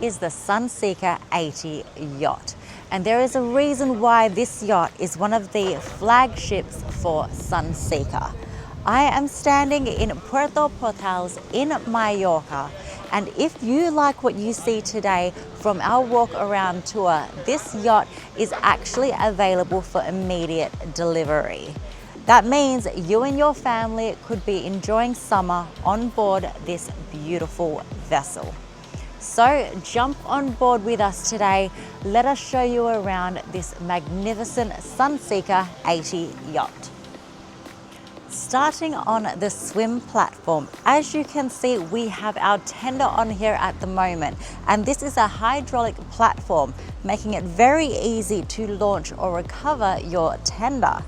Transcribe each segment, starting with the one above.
is the Sunseeker 80 yacht. And there is a reason why this yacht is one of the flagships for Sunseeker. I am standing in Puerto Portales in Mallorca, and if you like what you see today from our walk around tour, this yacht is actually available for immediate delivery. That means you and your family could be enjoying summer on board this beautiful vessel. So jump on board with us today. Let us show you around this magnificent Sunseeker 80 yacht. Starting on the swim platform, as you can see, we have our tender on here at the moment, and this is a hydraulic platform, making it very easy to launch or recover your tender.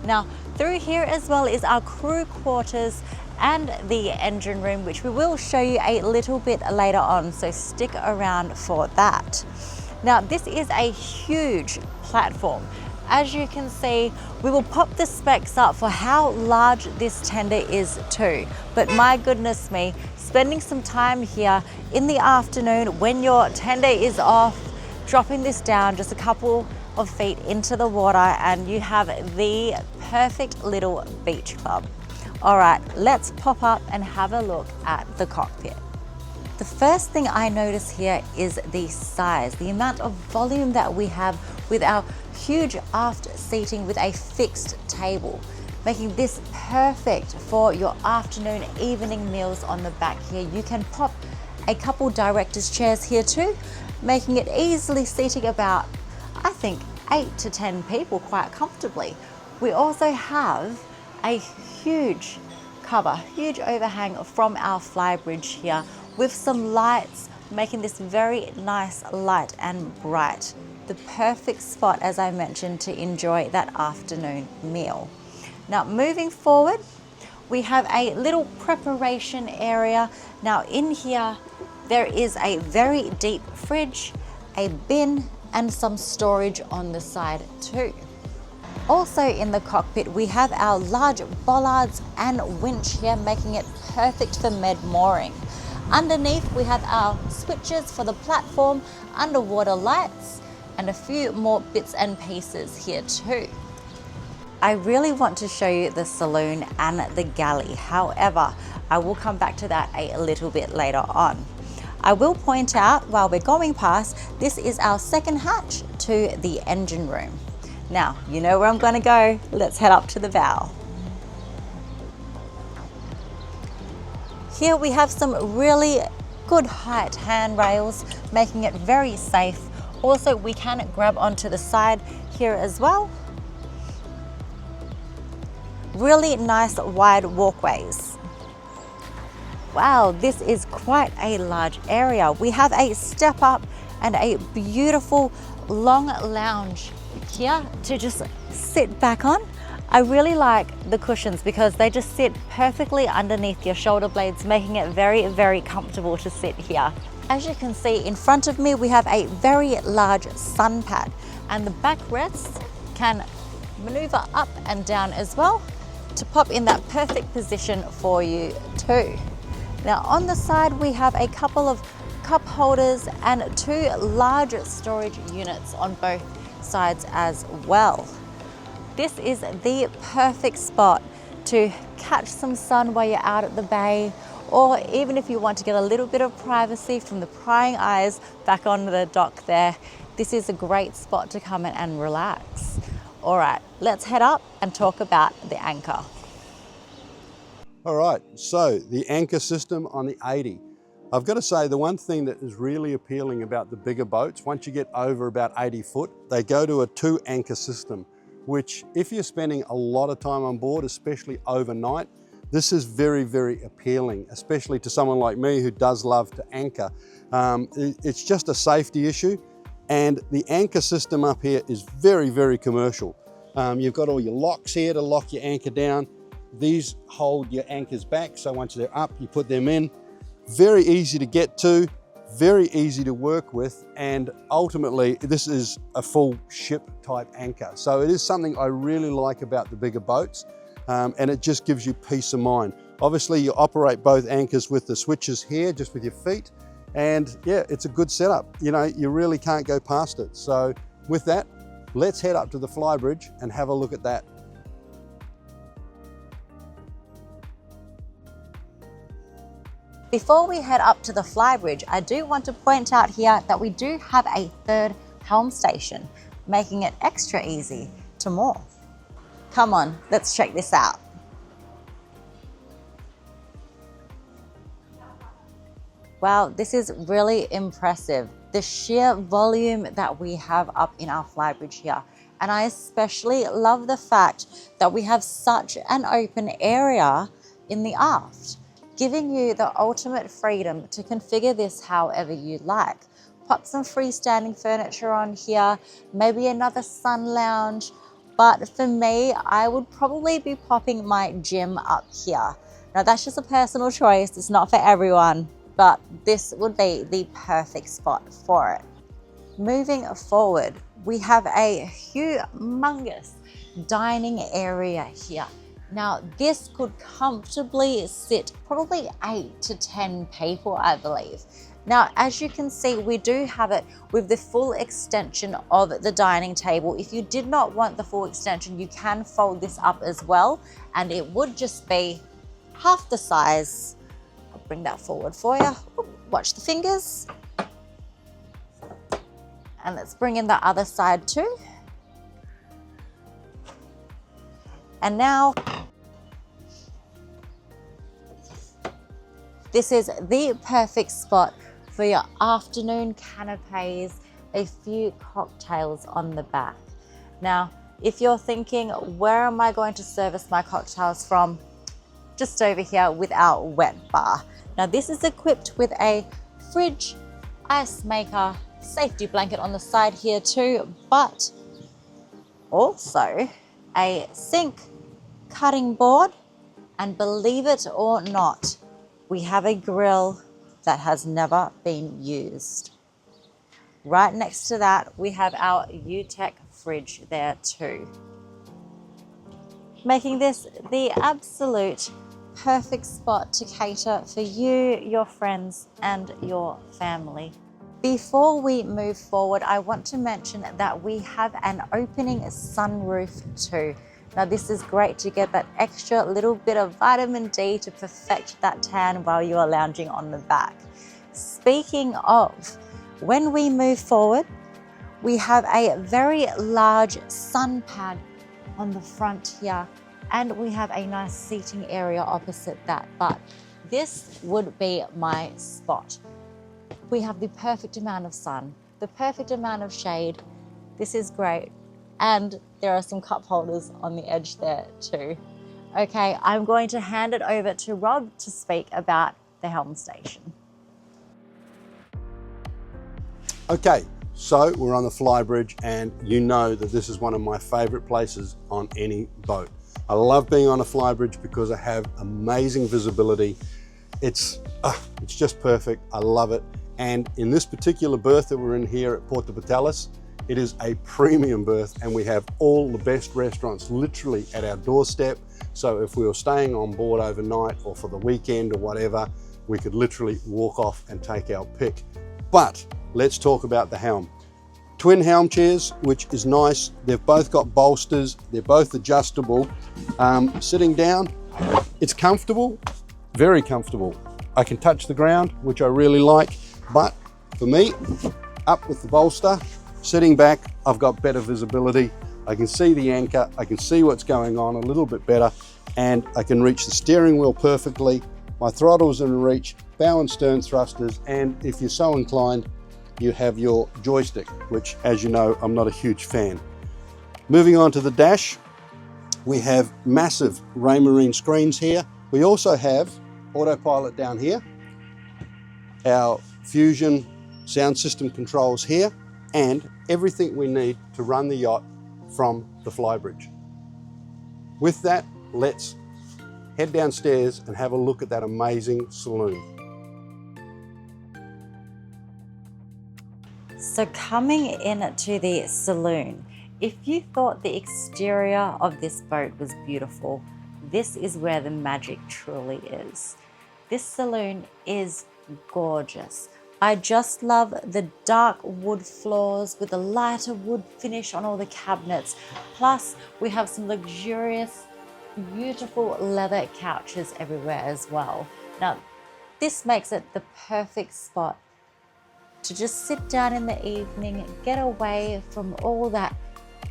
Now, through here as well is our crew quarters and the engine room, which we will show you a little bit later on, so stick around for that. Now, this is a huge platform. As you can see, we will pop the specs up for how large this tender is too. But my goodness me, spending some time here in the afternoon when your tender is off, dropping this down just a couple of feet into the water, and you have the perfect little beach club. All right, let's pop up and have a look at the cockpit. The first thing I notice here is the size, the amount of volume that we have with our huge aft seating with a fixed table, making this perfect for your afternoon, evening meals on the back here. You can pop a couple director's chairs here too, making it easily seating about, I think, 8 to 10 people quite comfortably. We also have a huge cover, huge overhang from our Flybridge here with some lights, making this very nice, light and bright. The perfect spot, as I mentioned, to enjoy that afternoon meal. Now, moving forward, we have a little preparation area. Now in here, there is a very deep fridge, a bin, and some storage on the side too. Also in the cockpit, we have our large bollards and winch here, making it perfect for med mooring. Underneath, we have our switches for the platform, underwater lights, and a few more bits and pieces here too. I really want to show you the saloon and the galley. However, I will come back to that a little bit later on. I will point out while we're going past, this is our second hatch to the engine room. Now, you know where I'm going to go. Let's head up to the bow. Here we have some really good height handrails, making it very safe. Also, we can grab onto the side here as well. Really nice wide walkways. Wow, this is quite a large area. We have a step up and a beautiful long lounge here to just sit back on. I really like the cushions because they just sit perfectly underneath your shoulder blades, making it very, very comfortable to sit here. As you can see in front of me, we have a very large sun pad, and the backrests can maneuver up and down as well to pop in that perfect position for you too. Now on the side, we have a couple of cup holders and 2 large storage units on both sides as well. This is the perfect spot to catch some sun while you're out at the bay, or even if you want to get a little bit of privacy from the prying eyes back on the dock there. This is a great spot to come in and relax. All right, let's head up and talk about the anchor. All right, so the anchor system on the 80. I've got to say, the one thing that is really appealing about the bigger boats, once you get over about 80 foot, they go to a 2 anchor system, which if you're spending a lot of time on board, especially overnight, this is very, very appealing, especially to someone like me who does love to anchor. It's just a safety issue, and the anchor system up here is very, very commercial. You've got all your locks here to lock your anchor down. These hold your anchors back, so once they're up, you put them in. Very easy to get to, very easy to work with, and ultimately this is a full ship type anchor. So it is something I really like about the bigger boats, and it just gives you peace of mind. Obviously you operate both anchors with the switches here, just with your feet, And yeah, it's a good setup. You know, you really can't go past it. So with that, let's head up to the Flybridge and have a look at that. Before we head up to the Flybridge, I do want to point out here that we do have a third helm station, making it extra easy to moor. Come on, let's check this out. Wow, this is really impressive. The sheer volume that we have up in our Flybridge here. And I especially love the fact that we have such an open area in the aft, giving you the ultimate freedom to configure this however you like. Pop some freestanding furniture on here, maybe another sun lounge. But for me, I would probably be popping my gym up here. Now that's just a personal choice, it's not for everyone, but this would be the perfect spot for it. Moving forward, we have a humongous dining area here. Now this could comfortably sit probably 8 to 10 people, I believe. Now, as you can see, we do have it with the full extension of the dining table. If you did not want the full extension, you can fold this up as well, and it would just be half the size. I'll bring that forward for you. Ooh, watch the fingers. And let's bring in the other side too. And now, this is the perfect spot for your afternoon canapes, a few cocktails on the back. Now, if you're thinking, where am I going to service my cocktails from? Just over here with our wet bar. Now, this is equipped with a fridge, ice maker, safety blanket on the side here too, but also a sink, cutting board, and believe it or not, we have a grill that has never been used. Right next to that, we have our UTech fridge there too, making this the absolute perfect spot to cater for you, your friends, and your family. Before we move forward, I want to mention that we have an opening sunroof too. Now this is great to get that extra little bit of vitamin D to perfect that tan while you are lounging on the back. Speaking of, when we move forward, we have a very large sun pad on the front here, and we have a nice seating area opposite that, but this would be my spot. We have the perfect amount of sun, the perfect amount of shade. This is great. And there are some cup holders on the edge there too. Okay, I'm going to hand it over to Rob to speak about the helm station. Okay, so we're on the Flybridge, and you know that this is one of my favorite places on any boat. I love being on a Flybridge because I have amazing visibility. It's just perfect, I love it. And in this particular berth that we're in here at Porto Vitalis, it is a premium berth, and we have all the best restaurants literally at our doorstep. So if we were staying on board overnight or for the weekend or whatever, we could literally walk off and take our pick. But let's talk about the helm. Twin helm chairs, which is nice. They've both got bolsters. They're both adjustable. Sitting down, it's comfortable, very comfortable. I can touch the ground, which I really like. But for me, up with the bolster, sitting back, I've got better visibility. I can see the anchor, I can see what's going on a little bit better, and I can reach the steering wheel perfectly. My throttle's in reach, bow and stern thrusters, and if you're so inclined, you have your joystick, which, as you know, I'm not a huge fan. Moving on to the dash, we have massive Raymarine screens here. We also have autopilot down here, our Fusion sound system controls here, and everything we need to run the yacht from the Flybridge. With that, let's head downstairs and have a look at that amazing saloon. So coming into the saloon, if you thought the exterior of this boat was beautiful, this is where the magic truly is. This saloon is gorgeous. I just love the dark wood floors with the lighter wood finish on all the cabinets. Plus, we have some luxurious, beautiful leather couches everywhere as well. Now, this makes it the perfect spot to just sit down in the evening, get away from all that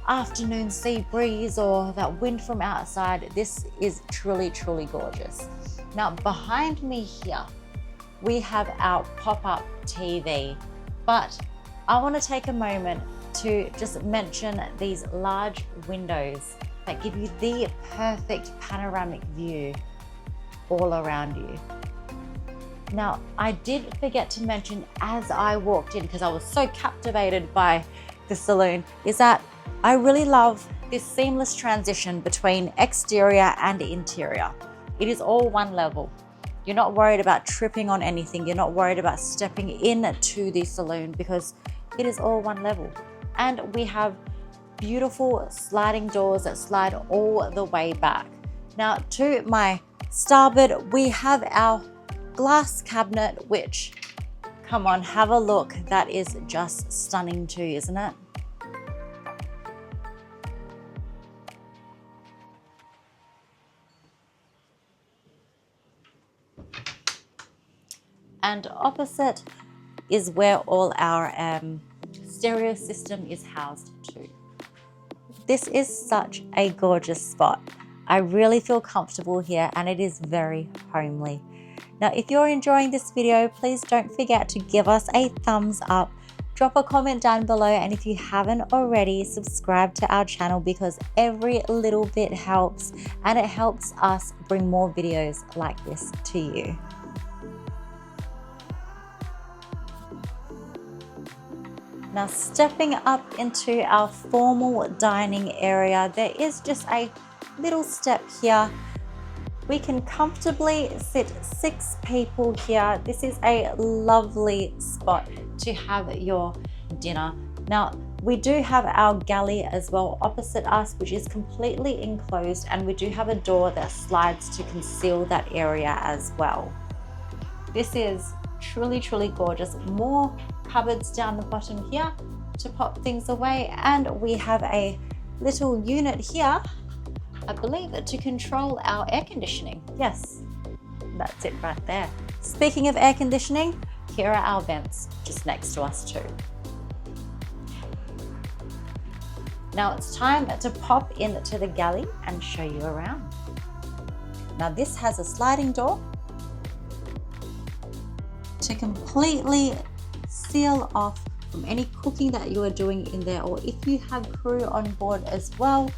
afternoon sea breeze or that wind from outside. This is truly, truly gorgeous. Now, behind me here, we have our pop-up TV, but I want to take a moment to just mention these large windows that give you the perfect panoramic view all around you. Now, I did forget to mention as I walked in, because I was so captivated by the saloon, is that I really love this seamless transition between exterior and interior. It is all one level. You're not worried about tripping on anything. You're not worried about stepping into the saloon because it is all one level. And we have beautiful sliding doors that slide all the way back. Now, to my starboard, we have our glass cabinet, which, come on, have a look. That is just stunning too, isn't it? And opposite is where all our stereo system is housed too. This is such a gorgeous spot. I really feel comfortable here and it is very homely. Now, if you're enjoying this video, please don't forget to give us a thumbs up, drop a comment down below, and if you haven't already, subscribe to our channel because every little bit helps and it helps us bring more videos like this to you. Now, stepping up into our formal dining area, there is just a little step here. We can comfortably sit 6 people here. This is a lovely spot to have your dinner. Now, we do have our galley as well opposite us, which is completely enclosed, and we do have a door that slides to conceal that area as well. This is truly, truly gorgeous. More cupboards down the bottom here to pop things away, and we have a little unit here, I believe, to control our air conditioning. Yes, that's it right there. Speaking of air conditioning, here are our vents just next to us too. Now it's time to pop into the galley and show you around. Now this has a sliding door to completely seal off from any cooking that you are doing in there, or if you have crew on board as well,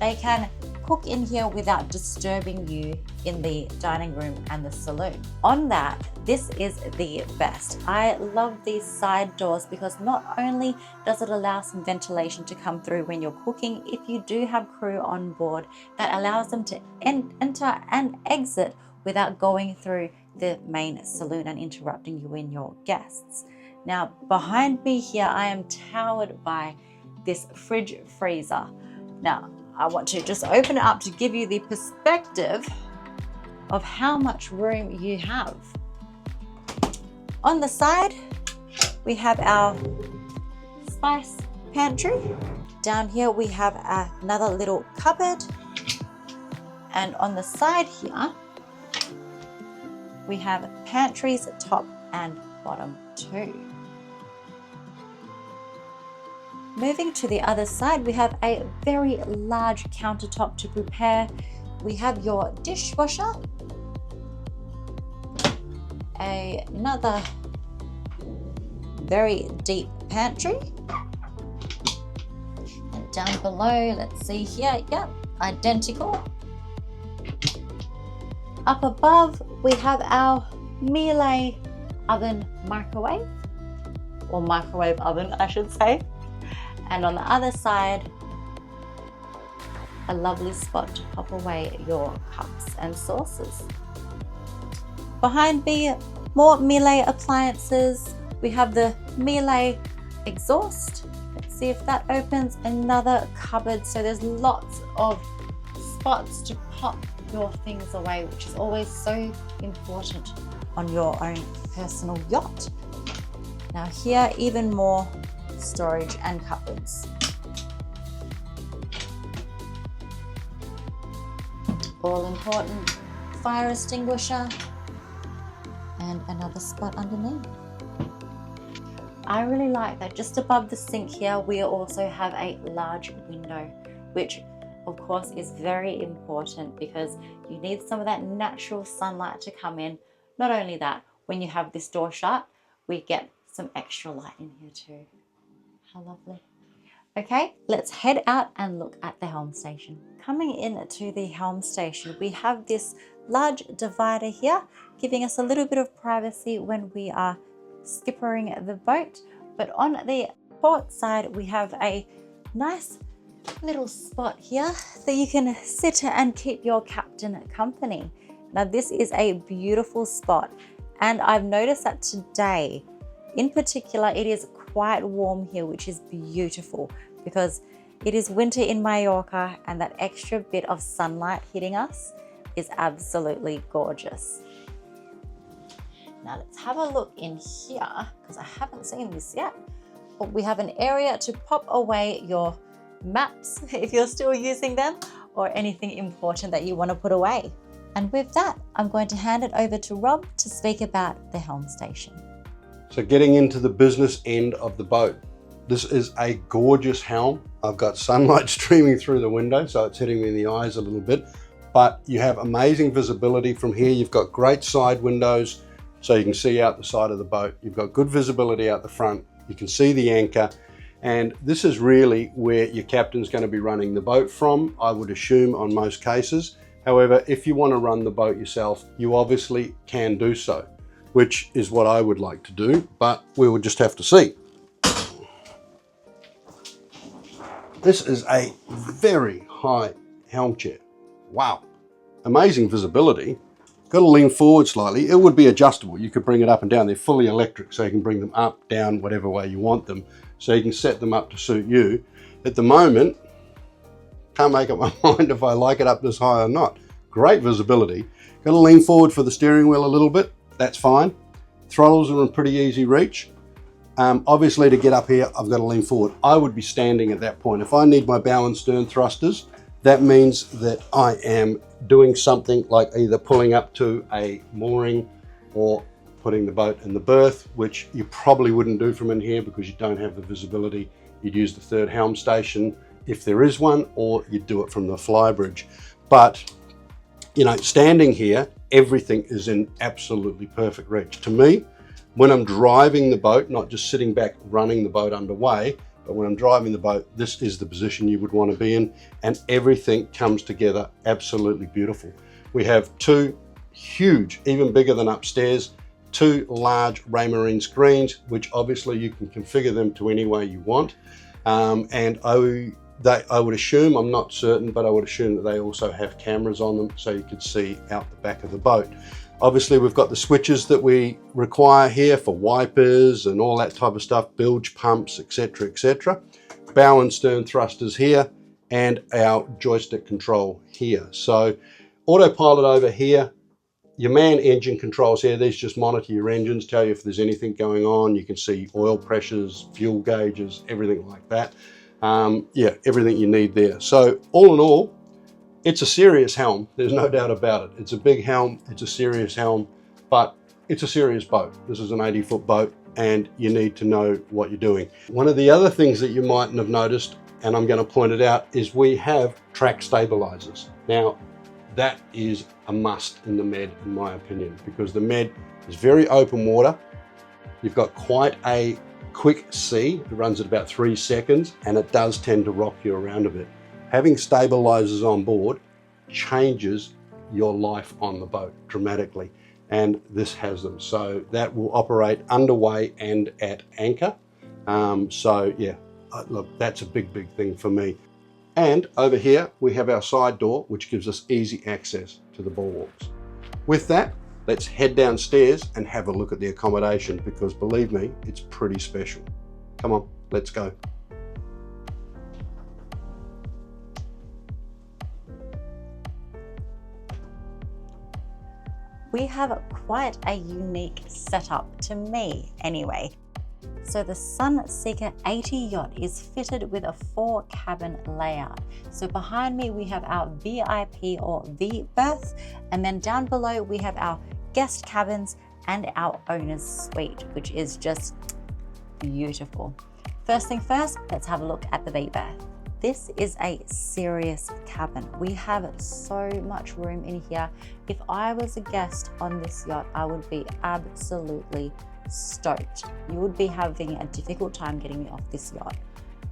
they can cook in here without disturbing you in the dining room and the saloon. On that, this is the best. I love these side doors because not only does it allow some ventilation to come through when you're cooking, if you do have crew on board, that allows them to enter and exit without going through the main saloon and interrupting you and your guests. Now, behind me here, I am towered by this fridge freezer. Now, I want to just open it up to give you the perspective of how much room you have. On the side, we have our spice pantry. Down here, we have another little cupboard. And on the side here, we have pantries top and bottom too. Moving to the other side, we have a very large countertop to prepare. We have your dishwasher, another very deep pantry, and down below, let's see here, yep, identical. Up above, we have our Miele oven microwave, or microwave oven, I should say. And on the other side, a lovely spot to pop away your cups and saucers. Behind me, more Miele appliances. We have the Miele exhaust. Let's see if that opens. Another cupboard. So there's lots of spots to pop your things away, which is always so important on your own personal yacht. Now here, even more storage and cupboards. All important fire extinguisher and another spot underneath. I really like that just above the sink here, we also have a large window, which of course is very important because you need some of that natural sunlight to come in. Not only that, when you have this door shut, we get some extra light in here too. How lovely. Okay, let's head out and look at the helm station. Coming in to the helm station, we have this large divider here, giving us a little bit of privacy when we are skippering the boat. But on the port side, we have a nice little spot here that you can sit and keep your captain company. Now this is a beautiful spot, and I've noticed that today in particular it is quite warm here, which is beautiful because it is winter in Mallorca, and that extra bit of sunlight hitting us is absolutely gorgeous. Now let's have a look in here because I haven't seen this yet. But we have an area to pop away your maps if you're still using them, or anything important that you want to put away. And with that, I'm going to hand it over to Rob to speak about the helm station. So getting into the business end of the boat. This is a gorgeous helm. I've got sunlight streaming through the window, so it's hitting me in the eyes a little bit, but you have amazing visibility from here. You've got great side windows, so you can see out the side of the boat. You've got good visibility out the front. You can see the anchor, and this is really where your captain's going to be running the boat from, I would assume, on most cases. However, if you want to run the boat yourself, you obviously can do so, which is what I would like to do, but we will just have to see. This is a very high helm chair. Wow, amazing visibility. Got to lean forward slightly. It would be adjustable. You could bring it up and down. They're fully electric, so you can bring them up, down, whatever way you want them. So you can set them up to suit you. At the moment, can't make up my mind if I like it up this high or not. Great visibility. Got to lean forward for the steering wheel a little bit. That's fine. Throttles are in pretty easy reach. Obviously to get up here, I've got to lean forward. I would be standing at that point. If I need my bow and stern thrusters, that means that I am doing something like either pulling up to a mooring or putting the boat in the berth, which you probably wouldn't do from in here because you don't have the visibility. You'd use the third helm station if there is one, or you'd do it from the Flybridge. But, you know, standing here, everything is in absolutely perfect reach. To me, when I'm driving the boat, not just sitting back running the boat underway, but when I'm driving the boat, this is the position you would want to be in, and everything comes together absolutely beautiful. We have two huge, even bigger than upstairs, two large Raymarine screens, which obviously you can configure them to any way you want. And I would assume, I'm not certain, but I would assume that they also have cameras on them so you could see out the back of the boat. Obviously, we've got the switches that we require here for wipers and all that type of stuff, bilge pumps, etc., etc. Bow and stern thrusters here, and our joystick control here. So autopilot over here, your man engine controls here. These just monitor your engines, tell you if there's anything going on. You can see oil pressures, fuel gauges, everything like that. Yeah, everything you need there. So all in all, it's a serious helm, there's no doubt about it. It's a big helm, it's a serious helm, but it's a serious boat. This is an 80-foot boat, and you need to know what you're doing. One of the other things that you mightn't have noticed, and I'm going to point it out, is we have track stabilizers. Now, that is a must in the Med, in my opinion, because the Med is very open water. You've got quite a quick sea. It runs at about 3 seconds, and it does tend to rock you around a bit. Having stabilizers on board changes your life on the boat dramatically, and this has them. So that will operate underway and at anchor. So yeah, look, that's a big thing for me. And over here we have our side door, which gives us easy access to the bulwarks. With that, let's head downstairs and have a look at the accommodation, because believe me, it's pretty special. Come on, let's go. We have quite a unique setup, to me anyway. So the Sunseeker 80 yacht is fitted with a 4-cabin layout. So behind me we have our VIP or V berth, and then down below we have our guest cabins and our owner's suite, which is just beautiful. First thing first, let's have a look at the V berth. This is a serious cabin. We have so much room in here. If I was a guest on this yacht, I would be absolutely stoked. You would be having a difficult time getting me off this yacht.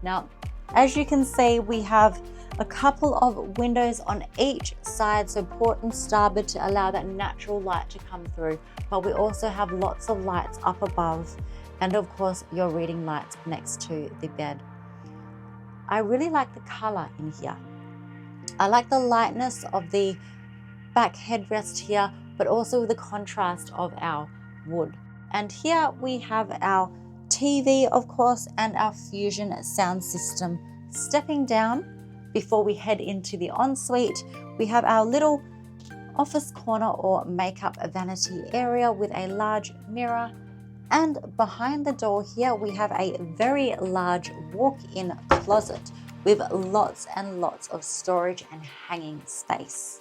Now, as you can see, we have a couple of windows on each side, so port and starboard, to allow that natural light to come through. But we also have lots of lights up above, and of course your reading lights next to the bed. I really like the color in here. I like the lightness of the back headrest here, but also the contrast of our wood. And here we have our TV, of course, and our Fusion sound system. Stepping down before we head into the ensuite, we have our little office corner or makeup vanity area with a large mirror. And behind the door here, we have a very large walk-in closet with lots and lots of storage and hanging space.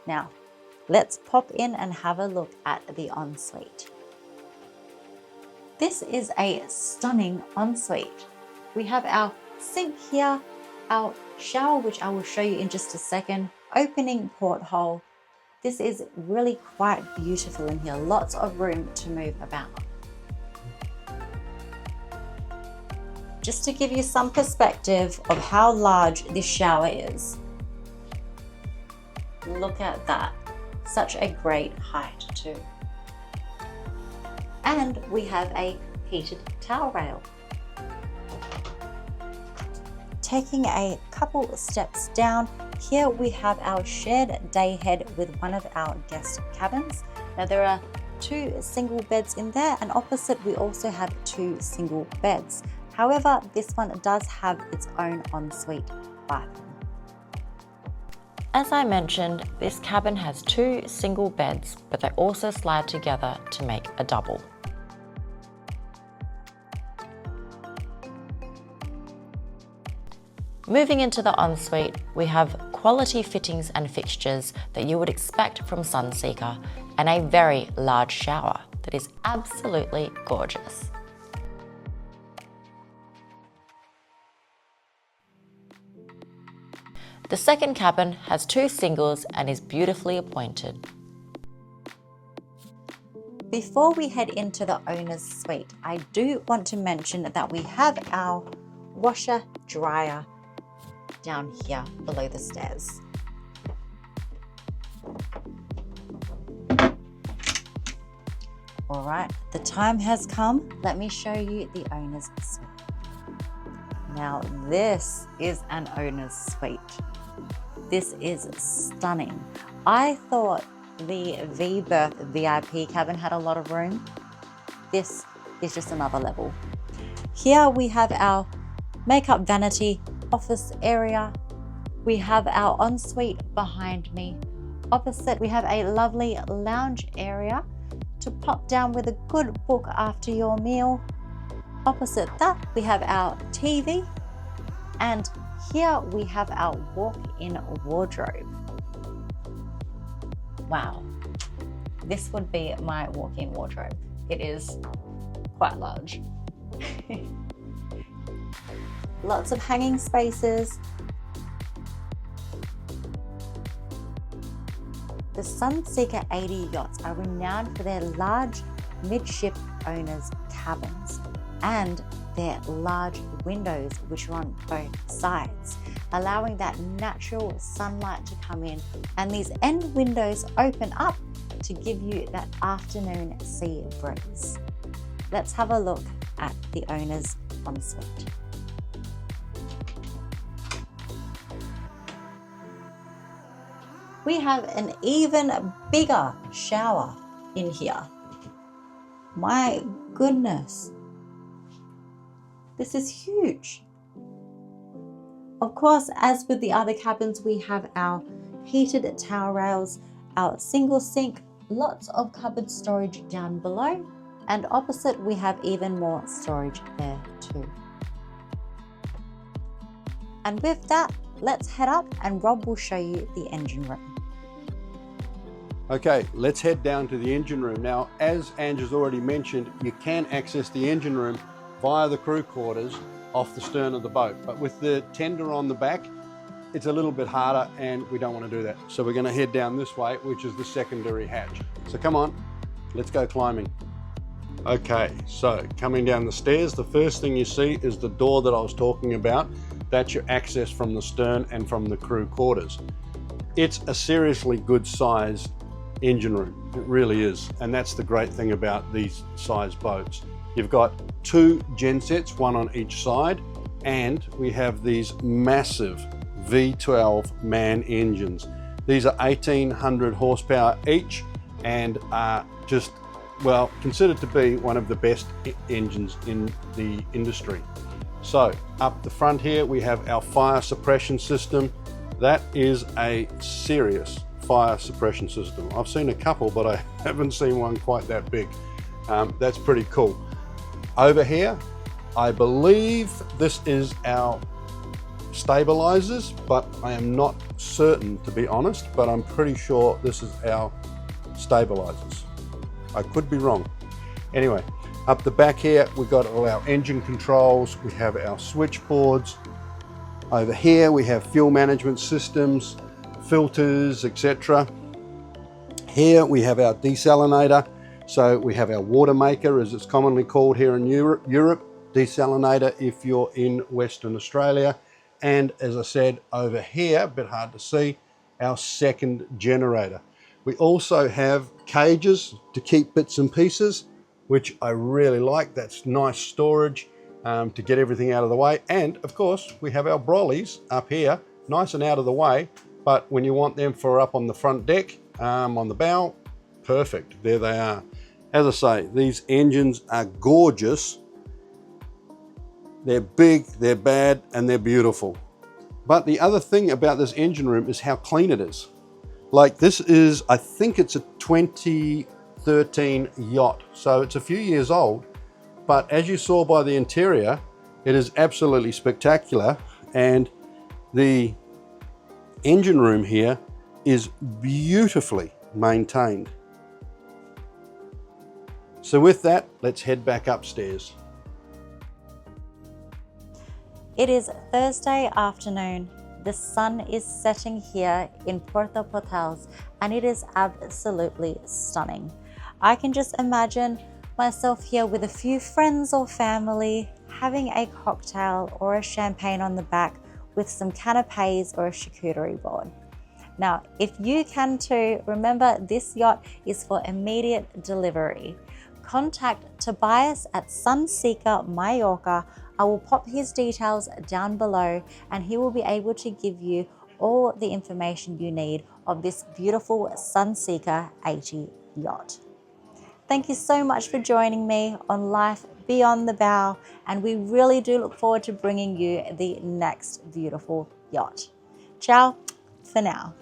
Now, let's pop in and have a look at the ensuite. This is a stunning ensuite. We have our sink here, our shower, which I will show you in just a second, opening porthole. This is really quite beautiful in here, lots of room to move about. Just to give you some perspective of how large this shower is. Look at that, such a great height too. And we have a heated towel rail. Taking a couple steps down, here we have our shared day head with one of our guest cabins. Now there are 2 single beds in there, and opposite we also have 2 single beds. However, this one does have its own ensuite bathroom. As I mentioned, this cabin has 2 single beds, but they also slide together to make a double. Moving into the ensuite, we have quality fittings and fixtures that you would expect from Sunseeker, and a very large shower that is absolutely gorgeous. The second cabin has 2 singles and is beautifully appointed. Before we head into the owner's suite, I do want to mention that we have our washer dryer down here below the stairs. All right, the time has come. Let me show you the owner's suite. Now this is an owner's suite. This is stunning. I thought the V-berth VIP cabin had a lot of room. This is just another level. Here we have our makeup vanity office area. We have our ensuite behind me. Opposite, we have a lovely lounge area to pop down with a good book after your meal. Opposite that, we have our TV, and here we have our walk-in wardrobe. Wow, this would be my walk-in wardrobe. It is quite large. Lots of hanging spaces. The Sunseeker 80 yachts are renowned for their large midship owners' cabins and their large windows, which are on both sides, allowing that natural sunlight to come in, and these end windows open up to give you that afternoon sea breeze. Let's have a look at the owner's ensuite. We have an even bigger shower in here. My goodness. This is huge. Of course, as with the other cabins, we have our heated towel rails, our single sink, lots of cupboard storage down below. And opposite, we have even more storage there too. And with that, let's head up and Rob will show you the engine room. Okay, let's head down to the engine room. Now, as Ange has already mentioned, you can access the engine room via the crew quarters off the stern of the boat. But with the tender on the back, it's a little bit harder and we don't want to do that. So we're going to head down this way, which is the secondary hatch. So come on, let's go climbing. Okay, so coming down the stairs, the first thing you see is the door that I was talking about. That's your access from the stern and from the crew quarters. It's a seriously good size engine room, it really is. And that's the great thing about these size boats. You've got 2 gensets, one on each side, and we have these massive V12 MAN engines. These are 1800 horsepower each and are just, well, considered to be one of the best engines in the industry. So up the front here, we have our fire suppression system. That is a serious fire suppression system. I've seen a couple, but I haven't seen one quite that big. That's pretty cool. Over here, I believe this is our stabilizers, but I am not certain, to be honest, but I'm pretty sure this is our stabilizers. I could be wrong. Anyway, up the back here, we've got all our engine controls. We have our switchboards. Over here, we have fuel management systems, filters, etc. Here we have our desalinator. So we have our water maker, as it's commonly called here in Europe, desalinator if you're in Western Australia. And as I said, over here, a bit hard to see, our second generator. We also have cages to keep bits and pieces, which I really like. That's nice storage to get everything out of the way. And of course, we have our brollies up here, nice and out of the way. But when you want them for up on the front deck, on the bow, perfect, there they are. As I say, these engines are gorgeous. They're big, they're bad, and they're beautiful. But the other thing about this engine room is how clean it is. Like this is, I think it's a 2013 Yacht. So it's a few years old, but as you saw by the interior, it is absolutely spectacular. And the engine room here is beautifully maintained. So with that, let's head back upstairs. It is Thursday afternoon. The sun is setting here in Puerto Portales and it is absolutely stunning. I can just imagine myself here with a few friends or family having a cocktail or a champagne on the back with some canapes or a charcuterie board. Now, if you can too, remember this yacht is for immediate delivery. Contact Tobias at Sunseeker Mallorca. I will pop his details down below and he will be able to give you all the information you need of this beautiful Sunseeker 80 yacht. Thank you so much for joining me on Life Beyond the Bow, and we really do look forward to bringing you the next beautiful yacht. Ciao for now.